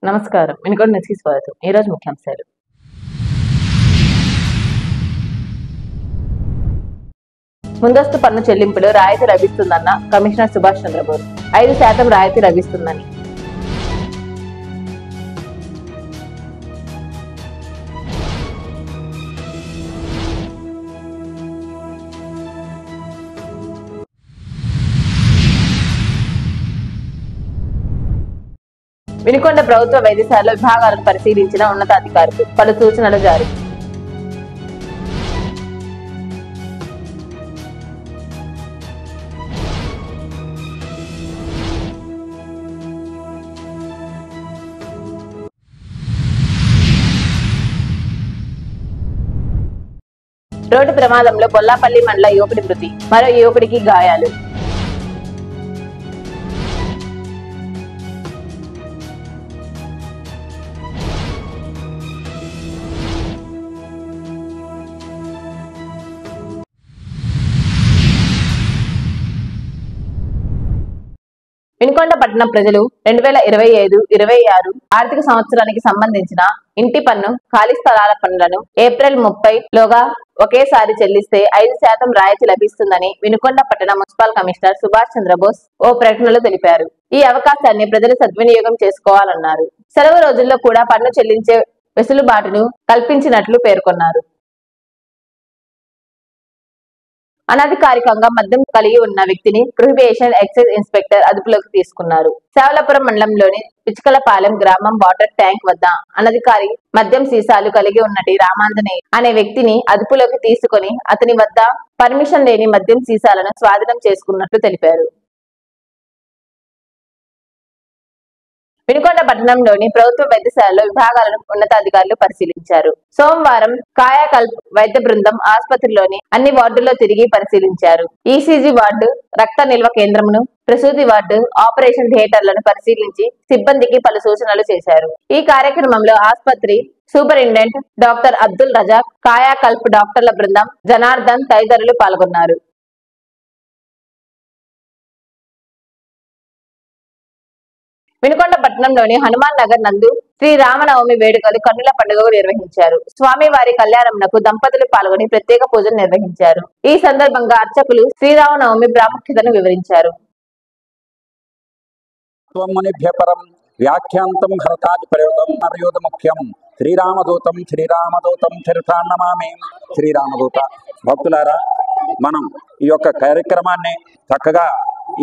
నమస్కారం. వినుకొండ న్యూస్‌కి స్వాగతం. ఈరోజు ముఖ్యాంశాలు. ముందస్తు పన్ను చెల్లింపులో రాయితీ లభిస్తుందన్న కమిషనర్ సుభాష్ చంద్రబోస్. 5% రాయితీ లభిస్తుందని. వినుకొండ ప్రభుత్వ వైద్యశాలలో విభాగాలను పరిశీలించిన ఉన్నతాధికారులు పలు సూచనలు జారీ. రోడ్డు ప్రమాదంలో బొల్లాపల్లి మండల యువకుడి మృతి, మరో యువకుడికి గాయాలు. వినుకొండ పట్టణం ప్రజలు 2025-26 ఆర్థిక సంవత్సరానికి సంబంధించిన ఇంటి పన్ను, ఖాళీ స్థలాల పన్నులను ఏప్రిల్ 30 లోగా ఒకేసారి చెల్లిస్తే 5% రాయితీ లభిస్తుందని వినుకొండ పట్టణ మున్సిపల్ కమిషనర్ సుభాష్ చంద్రబోస్ ఓ ప్రకటనలో తెలిపారు. ఈ అవకాశాన్ని ప్రజలు సద్వినియోగం చేసుకోవాలన్నారు. సెలవు రోజుల్లో కూడా పన్ను చెల్లించే వెసులుబాటును కల్పించినట్లు పేర్కొన్నారు. అనధికారికంగా మద్యం కలిగి ఉన్న వ్యక్తిని ప్రొహిబిషన్ ఎక్సైజ్ ఇన్స్పెక్టర్ అదుపులోకి తీసుకున్నారు. సేవలపురం మండలంలోని పిచ్కలపాలెం గ్రామం వాటర్ ట్యాంక్ వద్ద అనధికారి మద్యం సీసాలు కలిగి ఉన్నటి రామాంజనేయ అనే వ్యక్తిని అదుపులోకి తీసుకుని అతని వద్ద పర్మిషన్ లేని మద్యం సీసాలను స్వాధీనం చేసుకున్నట్లు తెలిపారు. వినుకొండ పట్టణంలోని ప్రభుత్వ వైద్యశాలలో విభాగాలను ఉన్నతాధికారులు పరిశీలించారు. సోమవారం కాయాకల్ప్ వైద్య బృందం ఆసుపత్రిలోని అన్ని వార్డుల్లో తిరిగి పరిశీలించారు. ఈసీజీ వార్డు, రక్త నిల్వ కేంద్రమును, ప్రసూతి వార్డు, ఆపరేషన్ థియేటర్లను పరిశీలించి సిబ్బందికి పలు సూచనలు చేశారు. ఈ కార్యక్రమంలో ఆసుపత్రి సూపరింటెండెంట్ డాక్టర్ అబ్దుల్ రజాక్, కాయాకల్ప్ డాక్టర్ల బృందం, జనార్దన్ తదితరులు పాల్గొన్నారు. వినుకొండ పట్టణంలోని హనుమాన్ నగర్ నందు శ్రీరామనవమి వేడుకలు కన్నుల పండుగకు నిర్వహించారు. స్వామివారి కళ్యాణంకు దంపతులు పాల్గొని ప్రత్యేక పూజలు నిర్వహించారు. ఈ సందర్భంగా అర్చకులు శ్రీరామనవమి ప్రాముఖ్యతను వివరించారు. వ్యాఖ్యాంతం భరతాది ప్రయోగం నరయోధ ముఖ్యం శ్రీరామదూతం చరితాన్నమామి. శ్రీరామదూత భక్తులారా, మనం ఈ యొక్క కార్యక్రమాన్ని చక్కగా,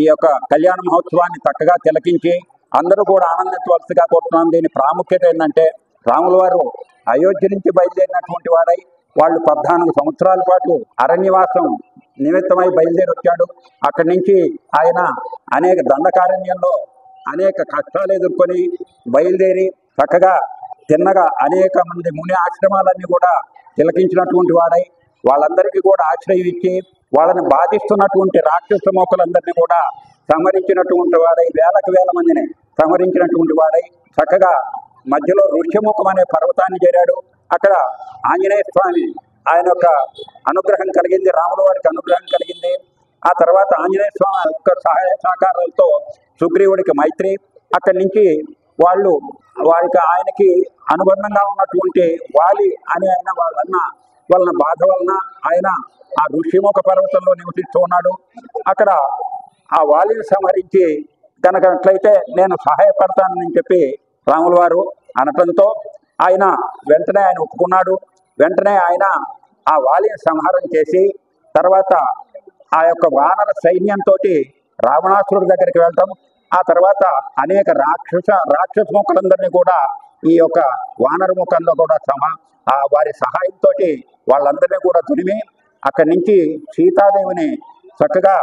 ఈ యొక్క కళ్యాణ మహోత్సవాన్ని చక్కగా తిలకించి అందరూ కూడా ఆనందించవలసిగా కోరుతున్నాం. దీని ప్రాముఖ్యత ఏంటంటే, రాముల వారు అయోధ్య నుంచి బయలుదేరినటువంటి వారై వాళ్ళు 14 సంవత్సరాల పాటు అరణ్యవాసం నిమిత్తమై బయలుదేరి వచ్చాడు. అక్కడి నుంచి ఆయన అనేక దండకారణ్యంలో అనేక కష్టాలు ఎదుర్కొని బయలుదేరి చక్కగా తిన్నగా అనేక మంది ముని ఆశ్రమాలన్నీ కూడా తిలకించినటువంటి వారై వాళ్ళందరికీ కూడా ఆశ్రయం ఇచ్చి వాళ్ళని బాధిస్తున్నటువంటి రాక్షస మోకలందరినీ కూడా సంహరించినటువంటి వాడై వేల మందిని సంహరించినటువంటి వాడై చక్కగా మధ్యలో ఋష్యముఖం అనే పర్వతాన్ని చేరాడు. అక్కడ ఆంజనేయ స్వామి ఆయన యొక్క అనుగ్రహం కలిగింది, రాముల వారికి అనుగ్రహం కలిగింది. ఆ తర్వాత ఆంజనేయ స్వామి యొక్క సహాయ సహకారాలతో సుగ్రీవుడికి మైత్రి. అక్కడి నుంచి వాళ్ళు వారికి ఆయనకి అనుబంధంగా ఉన్నటువంటి వాలి అని ఆయన వాళ్ళ బాధ వలన ఆయన ఆ ఋష్యముఖ పర్వతంలో నివసిస్తూ ఉన్నాడు. అక్కడ ఆ వాలిని సంహరించి కనుకట్లయితే నేను సహాయపడతానని చెప్పి రాముల వారు అనటంతో ఆయన వెంటనే ఒప్పుకున్నాడు. వెంటనే ఆయన ఆ వాలిని సంహారం చేసి తర్వాత ఆ యొక్క వానర సైన్యంతో రావణాసురుడి దగ్గరికి వెళ్ళటం, ఆ తర్వాత అనేక రాక్షస ముఖలందరినీ కూడా ఈ యొక్క వానర ముఖంలో కూడా వారి సహాయంతో వాళ్ళందరినీ కూడా తురిమి అక్కడి నుంచి సీతాదేవిని చక్కగా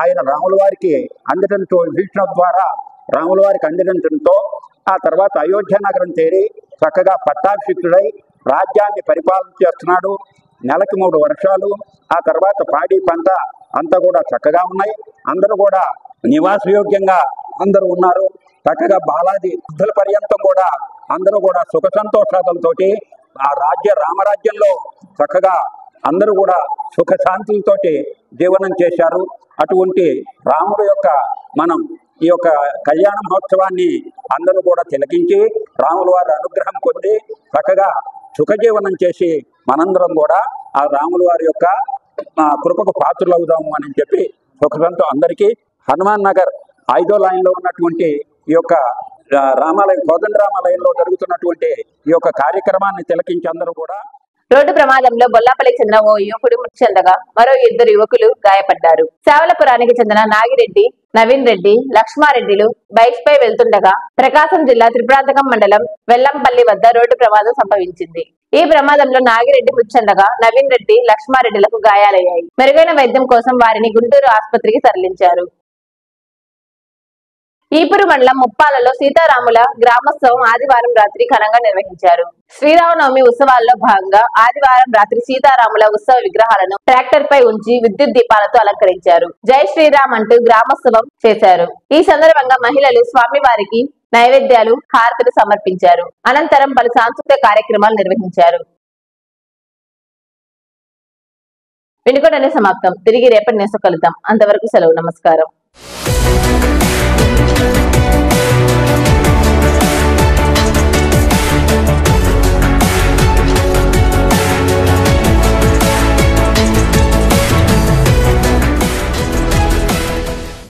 ఆయన రాముల వారికి అందించడంతో, విభీషణ ద్వారా రాముల వారికి అందించడంతో ఆ తర్వాత అయోధ్య నగరం చేరి చక్కగా పట్టాభిషిక్తుడై రాజ్యాన్ని పరిపాలన చేస్తున్నాడు. నెలకి 3 వర్షాలు, ఆ తర్వాత పాడి పంట అంతా కూడా చక్కగా ఉన్నాయి. అందరూ కూడా నివాసయోగ్యంగా అందరూ ఉన్నారు. చక్కగా బాలాది వృద్ధుల పర్యంతం కూడా అందరూ కూడా సుఖ సంతోషాలతో ఆ రామరాజ్యంలో చక్కగా అందరూ కూడా సుఖ శాంతులతోటి జీవనం చేశారు. అటువంటి రాముడు యొక్క మనం ఈ యొక్క కళ్యాణ మహోత్సవాన్ని అందరూ కూడా తిలకించి రాముల వారి అనుగ్రహం పొంది చక్కగా సుఖజీవనం చేసి మనందరం కూడా ఆ రాముల వారి యొక్క కృపకు పాత్రులవుదాము అని చెప్పి సుఖంతో అందరికీ హనుమాన్ నగర్ 5వ లైన్లో ఉన్నటువంటి ఈ యొక్క రామాలయం కోదండ రామాలయంలో జరుగుతున్నటువంటి ఈ యొక్క కార్యక్రమాన్ని తిలకించి అందరూ కూడా. రోడ్డు ప్రమాదంలో బొల్లాపల్లికి చెందిన ఓ యువకుడు మృతి చెందగా మరో 2 యువకులు గాయపడ్డారు. సేవలపురానికి చెందిన నాగిరెడ్డి, నవీన్ రెడ్డి, లక్ష్మారెడ్డిలు బైక్స్ పై వెళ్తుండగా ప్రకాశం జిల్లా త్రిపురాంతకం మండలం వెల్లంపల్లి వద్ద రోడ్డు ప్రమాదం సంభవించింది. ఈ ప్రమాదంలో నాగిరెడ్డి మృతి చెందగా నవీన్ రెడ్డి, లక్ష్మారెడ్డిలకు గాయాలయ్యాయి. మెరుగైన వైద్యం కోసం వారిని గుంటూరు ఆసుపత్రికి తరలించారు. ఈపురు మండలం ముప్పాలలో సీతారాముల గ్రామోత్సవం ఆదివారం రాత్రి ఘనంగా నిర్వహించారు. శ్రీరామనవమి ఉత్సవాల్లో భాగంగా ఆదివారం రాత్రి సీతారాముల ఉత్సవ విగ్రహాలను ట్రాక్టర్ పై ఉంచి విద్యుత్ దీపాలతో అలంకరించారు. జై శ్రీరామ్ అంటూ గ్రామోత్సవం చేశారు. ఈ సందర్భంగా మహిళలు స్వామివారికి నైవేద్యాలు, హారతులు సమర్పించారు. అనంతరం పలు సాంస్కృతిక కార్యక్రమాలు నిర్వహించారు. వినుకొండనే సమాప్తం. తిరిగి రేపటి న్యూస్ కలుద్దాం. అంతవరకు సెలవు. నమస్కారం.